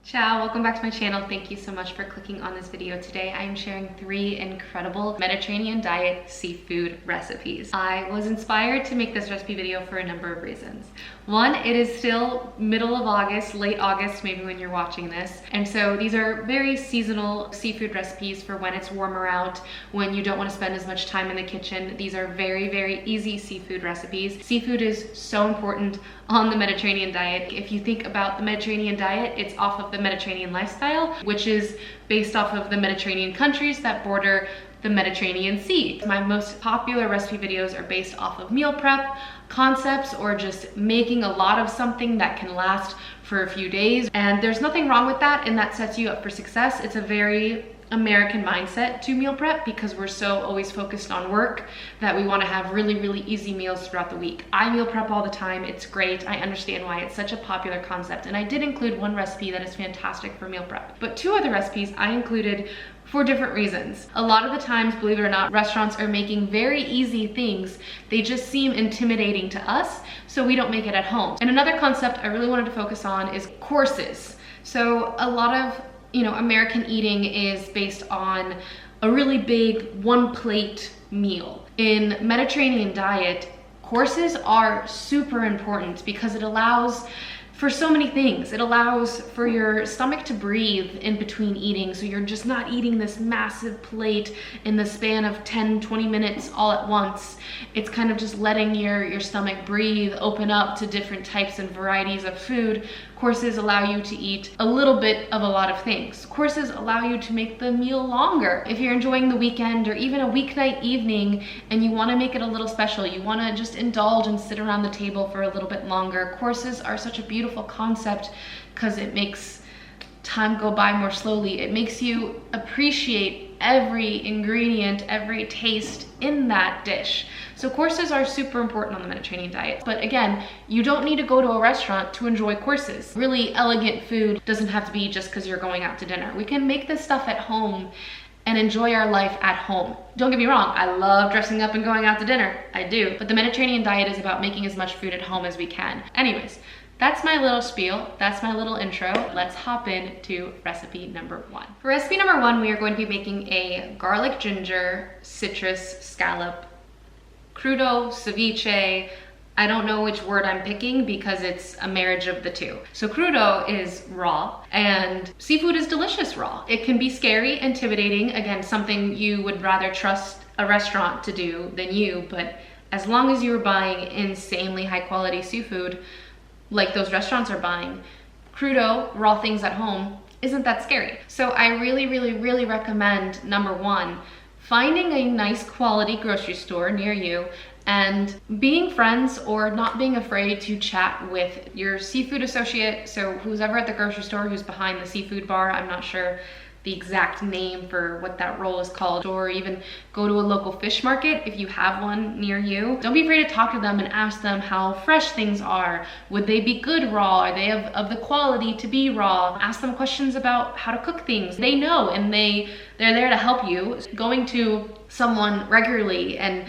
Ciao, welcome back to my channel. Thank you so much for clicking on this video. Today I am sharing 3 incredible Mediterranean diet seafood recipes. I was inspired to make this recipe video for a number of reasons. One, it is still middle of August, late August maybe when you're watching this. And so these are very seasonal seafood recipes for when it's warmer out, when you don't want to spend as much time in the kitchen. These are very, very easy seafood recipes. Seafood is so important on the Mediterranean diet. If you think about the Mediterranean diet, it's off of the Mediterranean lifestyle, which is based off of the Mediterranean countries that border the Mediterranean Sea. My most popular recipe videos are based off of meal prep concepts or just making a lot of something that can last for a few days. And there's nothing wrong with that, and that sets you up for success. It's a very American mindset to meal prep because we're so always focused on work that we want to have really, really easy meals throughout the week. I meal prep all the time. It's great. I understand why it's such a popular concept. And I did include one recipe that is fantastic for meal prep. But 2 other recipes I included for different reasons. A lot of the times, believe it or not, restaurants are making very easy things. They just seem intimidating to us, so we don't make it at home. And another concept I really wanted to focus on is courses. So a lot of American eating is based on a really big one plate meal. In Mediterranean diet, courses are super important because it allows for so many things. It allows for your stomach to breathe in between eating, so you're just not eating this massive plate in the span of 10-20 minutes all at once. It's kind of just letting your stomach breathe, open up to different types and varieties of food. Courses allow you to eat a little bit of a lot of things. Courses allow you to make the meal longer. If you're enjoying the weekend or even a weeknight evening and you want to make it a little special, you want to just indulge and sit around the table for a little bit longer, courses are such a beautiful concept because it makes time go by more slowly. It makes you appreciate every ingredient, every taste in that dish. So courses are super important on the Mediterranean diet. But again, you don't need to go to a restaurant to enjoy courses. Really elegant food doesn't have to be just because you're going out to dinner. We can make this stuff at home and enjoy our life at home. Don't get me wrong, I love dressing up and going out to dinner. I do. But the Mediterranean diet is about making as much food at home as we can. Anyways, that's my little spiel. That's my little intro. Let's hop into recipe number 1. For recipe number 1, we are going to be making a garlic ginger citrus scallop crudo ceviche. I don't know which word I'm picking because it's a marriage of the 2. So crudo is raw and seafood is delicious raw. It can be scary, intimidating. Again, something you would rather trust a restaurant to do than you, but as long as you're buying insanely high quality seafood like those restaurants are buying, crudo, raw things at home, isn't that scary. So I really, really, really recommend, number 1, finding a nice quality grocery store near you and being friends or not being afraid to chat with your seafood associate. So who's ever at the grocery store who's behind the seafood bar, I'm not sure the exact name for what that role is called, or even go to a local fish market if you have one near you. Don't be afraid to talk to them and ask them how fresh things are. Would they be good raw? Are they of the quality to be raw? Ask them questions about how to cook things. They know, and they're there to help you. Going to someone regularly and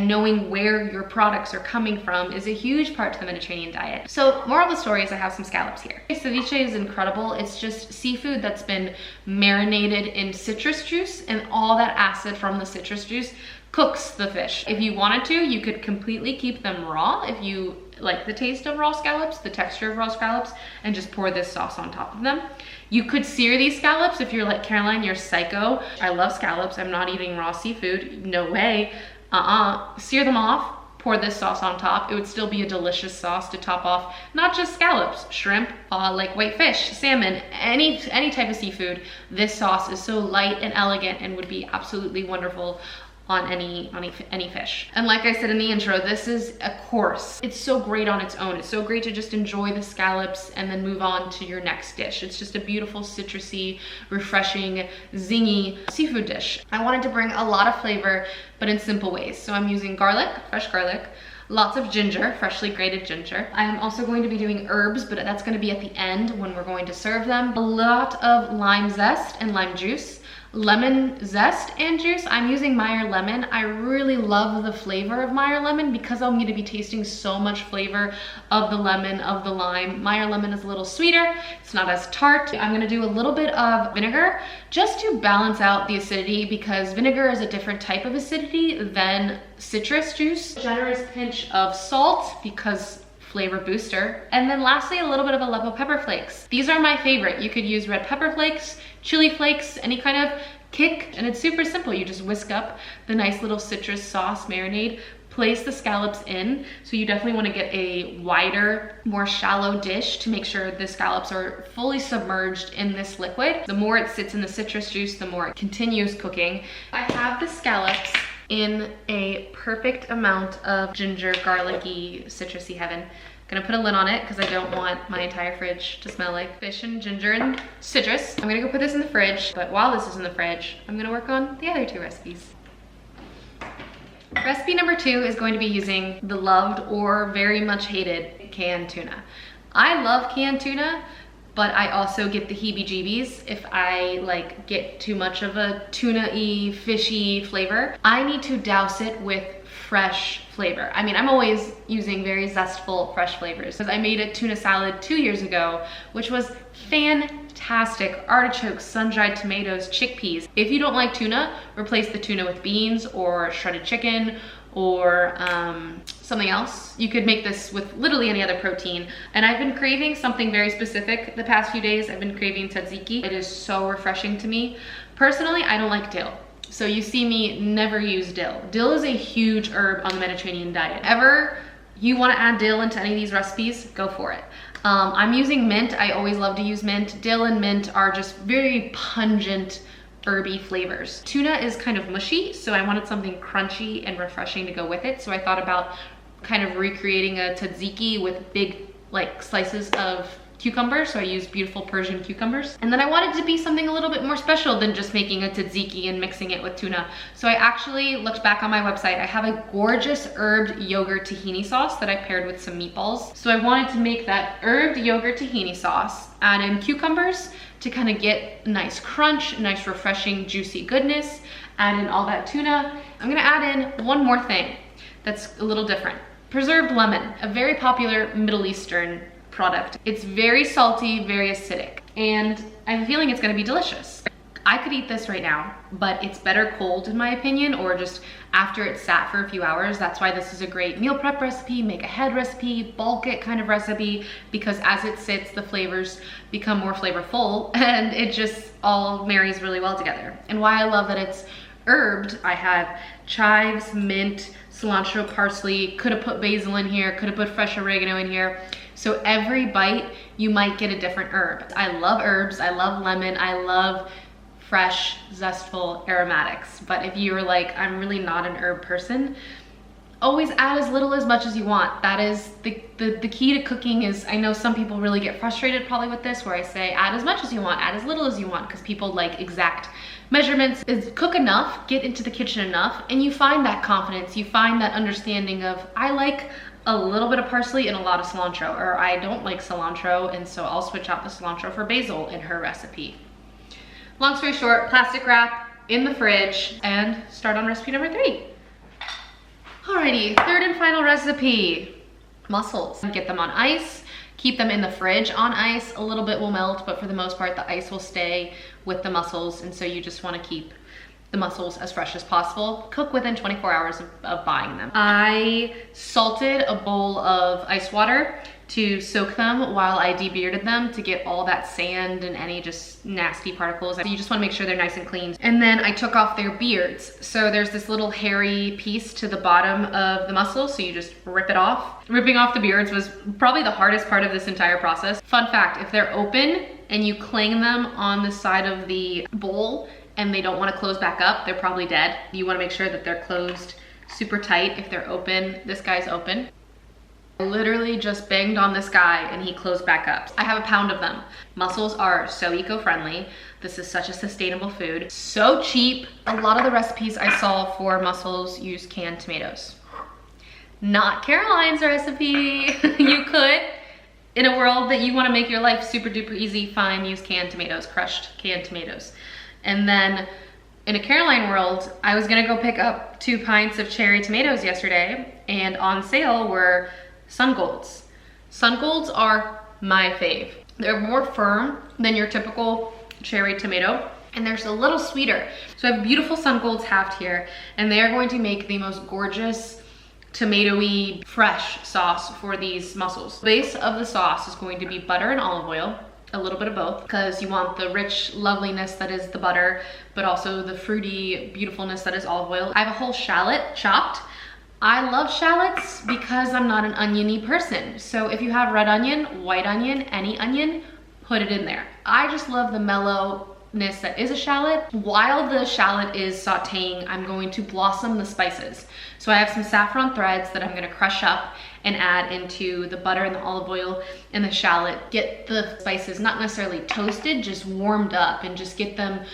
knowing where your products are coming from is a huge part to the Mediterranean diet. So moral of the story is I have some scallops here. Ceviche is incredible. It's just seafood that's been marinated in citrus juice, and all that acid from the citrus juice cooks the fish. If you wanted to, you could completely keep them raw if you like the taste of raw scallops, the texture of raw scallops, and just pour this sauce on top of them. You could sear these scallops if you're like, Caroline, you're psycho. I love scallops. I'm not eating raw seafood. No way. Sear them off, pour this sauce on top. It would still be a delicious sauce to top off not just scallops, shrimp, like white fish, salmon, any type of seafood. This sauce is so light and elegant and would be absolutely wonderful on any fish. And like I said in the intro, this is a course. It's so great on its own. It's so great to just enjoy the scallops and then move on to your next dish. It's just a beautiful, citrusy, refreshing, zingy seafood dish. I wanted to bring a lot of flavor, but in simple ways. So I'm using garlic, fresh garlic, lots of ginger, freshly grated ginger. I am also going to be doing herbs, but that's going to be at the end when we're going to serve them. A lot of lime zest and lime juice, lemon zest and juice. I'm using Meyer lemon. I really love the flavor of Meyer lemon because I'm going to be tasting so much flavor of the lemon, of the lime. Meyer lemon is a little sweeter. It's not as tart. I'm going to do a little bit of vinegar just to balance out the acidity because vinegar is a different type of acidity than citrus juice. Generous pinch of salt because flavor booster. And then lastly, a little bit of Aleppo pepper flakes. These are my favorite. You could use red pepper flakes, chili flakes, any kind of kick, and it's super simple. You just whisk up the nice little citrus sauce marinade, place the scallops in. So you definitely want to get a wider, more shallow dish to make sure the scallops are fully submerged in this liquid. The more it sits in the citrus juice, the more it continues cooking. I have the scallops in a perfect amount of ginger, garlicky, citrusy heaven. Gonna put a lid on it because I don't want my entire fridge to smell like fish and ginger and citrus. I'm gonna go put this in the fridge, but while this is in the fridge, I'm gonna work on the other two recipes. Recipe number 2 is going to be using the loved or very much hated canned tuna. I love canned tuna, but I also get the heebie-jeebies if I like get too much of a tuna-y, fishy flavor. I need to douse it with fresh flavor. I mean, I'm always using very zestful, fresh flavors. I made a tuna salad 2 years ago, which was fantastic. Artichokes, sun-dried tomatoes, chickpeas. If you don't like tuna, replace the tuna with beans or shredded chicken or something else. You could make this with literally any other protein. And I've been craving something very specific the past few days. I've been craving tzatziki. It is so refreshing to me. Personally, I don't like dill. So you see me never use dill. Dill is a huge herb on the Mediterranean diet. Ever you wanna add dill into any of these recipes, go for it. I'm using mint. I always love to use mint. Dill and mint are just very pungent, herby flavors. Tuna is kind of mushy, so I wanted something crunchy and refreshing to go with it. So I thought about kind of recreating a tzatziki with big like slices of cucumber. So I used beautiful Persian cucumbers. And then I wanted to be something a little bit more special than just making a tzatziki and mixing it with tuna. So I actually looked back on my website. I have a gorgeous herbed yogurt tahini sauce that I paired with some meatballs. So I wanted to make that herbed yogurt tahini sauce, add in cucumbers to kind of get a nice crunch, nice refreshing juicy goodness, add in all that tuna. I'm gonna add in one more thing that's a little different. Preserved lemon, a very popular Middle Eastern product. It's very salty, very acidic, and I have a feeling it's gonna be delicious. I could eat this right now, but it's better cold in my opinion, or just after it's sat for a few hours. That's why this is a great meal prep recipe, make ahead recipe, bulk it kind of recipe, because as it sits, the flavors become more flavorful and it just all marries really well together. And why I love that it's herbed, I have chives, mint, cilantro, parsley, could have put basil in here, could have put fresh oregano in here. So every bite, you might get a different herb. I love herbs, I love lemon, I love fresh, zestful aromatics. But if you're like, I'm really not an herb person, always add as little as much as you want. That is the key to cooking. Is, I know some people really get frustrated probably with this, where I say add as much as you want, add as little as you want, because people like exact measurements. Is cook enough, get into the kitchen enough, and you find that confidence, you find that understanding of, I like a little bit of parsley and a lot of cilantro, or I don't like cilantro, and so I'll switch out the cilantro for basil in her recipe. Long story short, plastic wrap in the fridge and start on recipe number 3. Alrighty, third and final recipe, mussels. Get them on ice, keep them in the fridge on ice. A little bit will melt, but for the most part, the ice will stay with the mussels, and so you just wanna keep the mussels as fresh as possible. Cook within 24 hours of buying them. I salted a bowl of ice water to soak them while I debearded them to get all that sand and any just nasty particles. So you just wanna make sure they're nice and clean. And then I took off their beards. So there's this little hairy piece to the bottom of the mussel, so you just rip it off. Ripping off the beards was probably the hardest part of this entire process. Fun fact, if they're open and you clang them on the side of the bowl and they don't wanna close back up, they're probably dead. You wanna make sure that they're closed super tight. If they're open, this guy's open. I literally just banged on this guy and he closed back up. I have a pound of them. Mussels are so eco-friendly. This is such a sustainable food. So cheap. A lot of the recipes I saw for mussels use canned tomatoes. Not Caroline's recipe. You could, in a world that you wanna make your life super duper easy, fine, use canned tomatoes, crushed canned tomatoes. And then in a Caroline world, I was gonna go pick up 2 pints of cherry tomatoes yesterday, and on sale were Sun Golds. Sun Golds are my fave. They're more firm than your typical cherry tomato, and they're just a little sweeter. So I have beautiful Sun Golds halved here, and they are going to make the most gorgeous tomatoey fresh sauce for these mussels. The base of the sauce is going to be butter and olive oil, a little bit of both, because you want the rich loveliness that is the butter, but also the fruity beautifulness that is olive oil. I have a whole shallot chopped. I love shallots because I'm not an oniony person. So if you have red onion, white onion, any onion, put it in there. I just love the mellowness that is a shallot. While the shallot is sauteing, I'm going to blossom the spices. So I have some saffron threads that I'm gonna crush up and add into the butter and the olive oil and the shallot. Get the spices not necessarily toasted, just warmed up, and just get them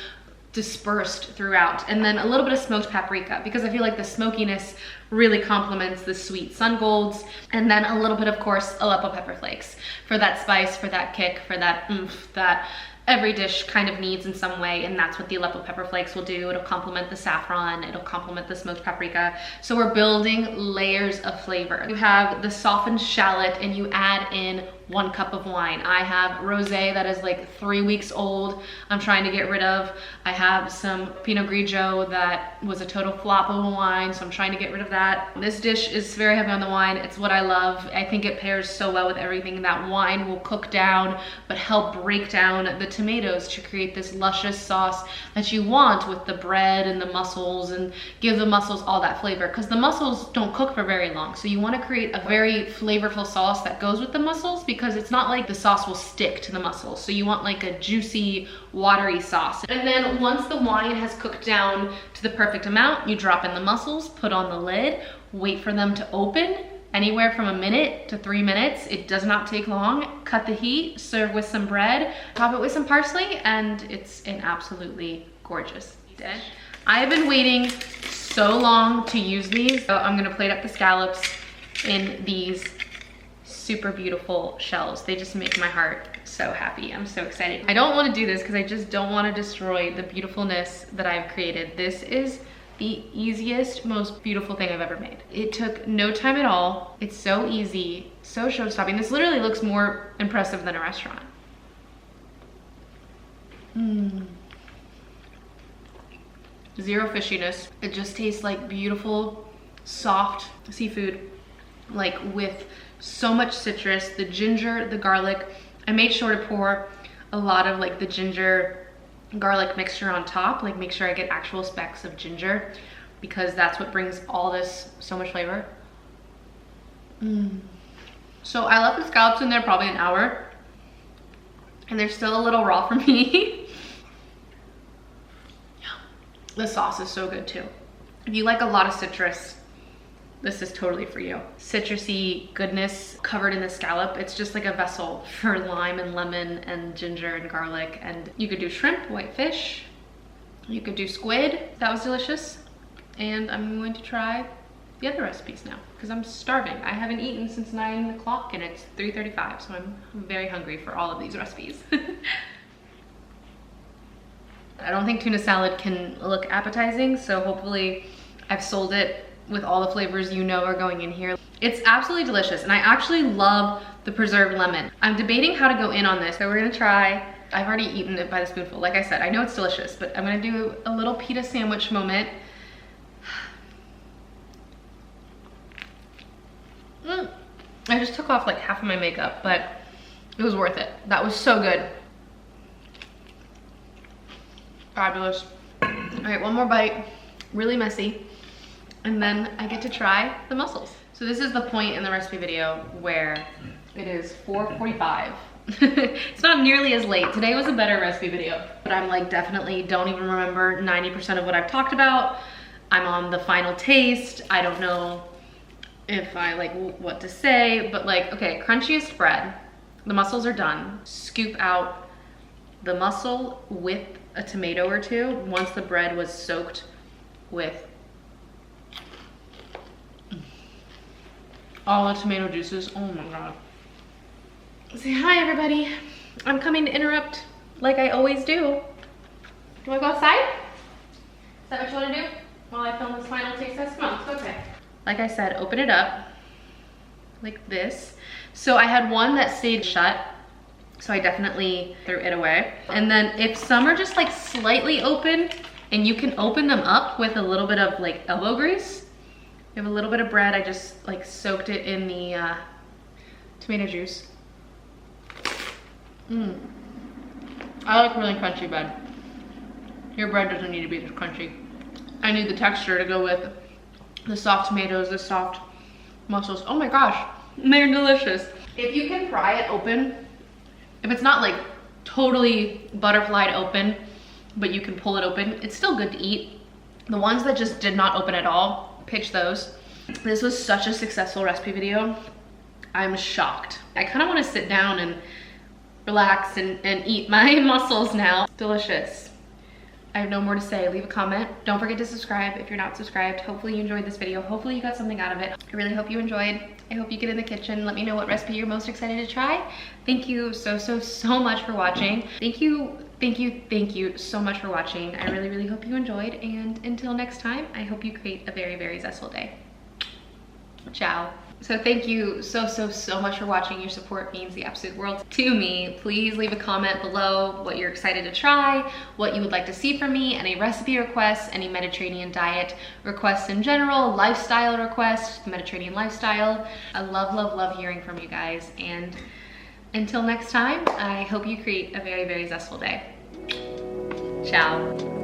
dispersed throughout. And then a little bit of smoked paprika, because I feel like the smokiness really complements the sweet Sun Golds. And then a little bit, of course, Aleppo pepper flakes for that spice, for that kick, for that oomph that every dish kind of needs in some way, and that's what the Aleppo pepper flakes will do. It'll complement the saffron, it'll complement the smoked paprika. So we're building layers of flavor. You have the softened shallot and you add in 1 cup of wine. I have rosé that is like 3 weeks old, I'm trying to get rid of. I have some Pinot Grigio that was a total flop of a wine, so I'm trying to get rid of that. This dish is very heavy on the wine. It's what I love. I think it pairs so well with everything. That wine will cook down, but help break down the tomatoes to create this luscious sauce that you want with the bread and the mussels, and give the mussels all that flavor, because the mussels don't cook for very long. So you want to create a very flavorful sauce that goes with the mussels, because it's not like the sauce will stick to the mussels. So you want like a juicy, watery sauce. And then once the wine has cooked down to the perfect amount, you drop in the mussels, put on the lid, wait for them to open, anywhere from 1 minute to 3 minutes. It does not take long. Cut the heat, serve with some bread, top it with some parsley, and it's an absolutely gorgeous dish. I have been waiting so long to use these, so I'm gonna plate up the scallops in these super beautiful shells. They just make my heart so happy. I'm so excited. I don't want to do this because I just don't want to destroy the beautifulness that I've created. This is the easiest, most beautiful thing I've ever made. It took no time at all. It's so easy, so show-stopping. This literally looks more impressive than a restaurant. Zero fishiness. It just tastes like beautiful, soft seafood, like with so much citrus, the ginger, the garlic. I made sure to pour a lot of like the ginger garlic mixture on top, like make sure I get actual specks of ginger, because that's what brings all this so much flavor. So I left the scallops in there probably an hour, and they're still a little raw for me. The sauce is so good too. If you like a lot of citrus, this is totally for you. Citrusy goodness covered in the scallop. It's just like a vessel for lime and lemon and ginger and garlic. And you could do shrimp, whitefish. You could do squid. That was delicious. And I'm going to try the other recipes now because I'm starving. I haven't eaten since 9 o'clock and it's 3:35, so I'm very hungry for all of these recipes. I don't think tuna salad can look appetizing, so hopefully I've sold it with all the flavors you know are going in here. It's absolutely delicious, and I actually love the preserved lemon. I'm debating how to go in on this, so we're gonna try. I've already eaten it by the spoonful. Like I said, I know it's delicious, but I'm gonna do a little pita sandwich moment. I just took off like half of my makeup, but it was worth it. That was so good. Fabulous. All right, one more bite, really messy. And then I get to try the mussels. So this is the point in the recipe video where it is 4:45. It's not nearly as late. Today was a better recipe video, but I'm like definitely don't even remember 90% of what I've talked about. I'm on the final taste. I don't know if I like what to say, but like, okay, crunchiest bread. The mussels are done. Scoop out the mussel with a tomato or two once the bread was soaked with all the tomato juices. Oh my god. Say hi everybody. I'm coming to interrupt like I always do. Do I go outside? Is that what you want to do? While I film this final taste test? Come on, let's go. Okay. Like I said, open it up like this. So I had one that stayed shut, so I definitely threw it away. And then if some are just like slightly open, and you can open them up with a little bit of like elbow grease. You have a little bit of bread. I just like soaked it in the tomato juice. I like really crunchy bread. Your bread doesn't need to be this crunchy. I need the texture to go with the soft tomatoes, the soft mussels. Oh my gosh, they're delicious. If you can pry it open, if it's not like totally butterflied open, but you can pull it open, it's still good to eat. The ones that just did not open at all, pitch those. This was such a successful recipe video. I'm shocked. I kind of want to sit down and relax and eat my mussels now. Delicious. I have no more to say. Leave a comment. Don't forget to subscribe if you're not subscribed. Hopefully you enjoyed this video. Hopefully you got something out of it. I really hope you enjoyed. I hope you get in the kitchen. Let me know what recipe you're most excited to try. Thank you so much for watching. Thank you so much for watching. I really hope you enjoyed, and until next time, I hope you create a very zestful day. Ciao. So thank you so much for watching. Your support means the absolute world to me. Please leave a comment below what you're excited to try, what you would like to see from me, any recipe requests, any Mediterranean diet requests in general, lifestyle requests, Mediterranean lifestyle. I love hearing from you guys. And until next time, I hope you create a very zestful day. Ciao.